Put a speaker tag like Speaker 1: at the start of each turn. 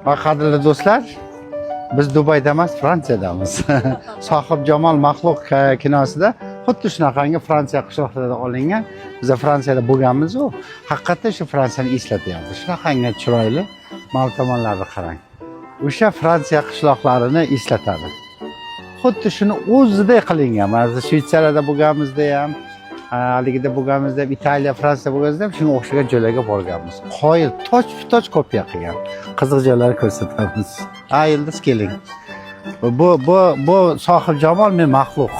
Speaker 1: Va qadrli do'stlar, biz Dubayda emas, Fransiyadamiz. Sohibjamol Maxluq kinosida xuddi shunaqangi Fransiya qishloqlarida olingan. Biz Fransiyada bo'lganmiz-ku, haqiqatda shu Fransiyani eslatyapti. Shunaqangi chiroyli ma'lum tomonlarni qarang. O'sha Fransiya qishloqlarini eslatadi. Xuddi shuni o'zidek qilingan. Biz Shvetsariyada bo'lganimizda ham, haligida bo'lganimizda ham, Italiya, Fransiya bo'lganimizda ham shunga o'xshagan joylarga borganmiz. Qoyil, toch kopiya qilgan. Qiziq joylarni ko'rsatamiz. Ha, Yildiz keling. Bu sohibjamol men Maxluq.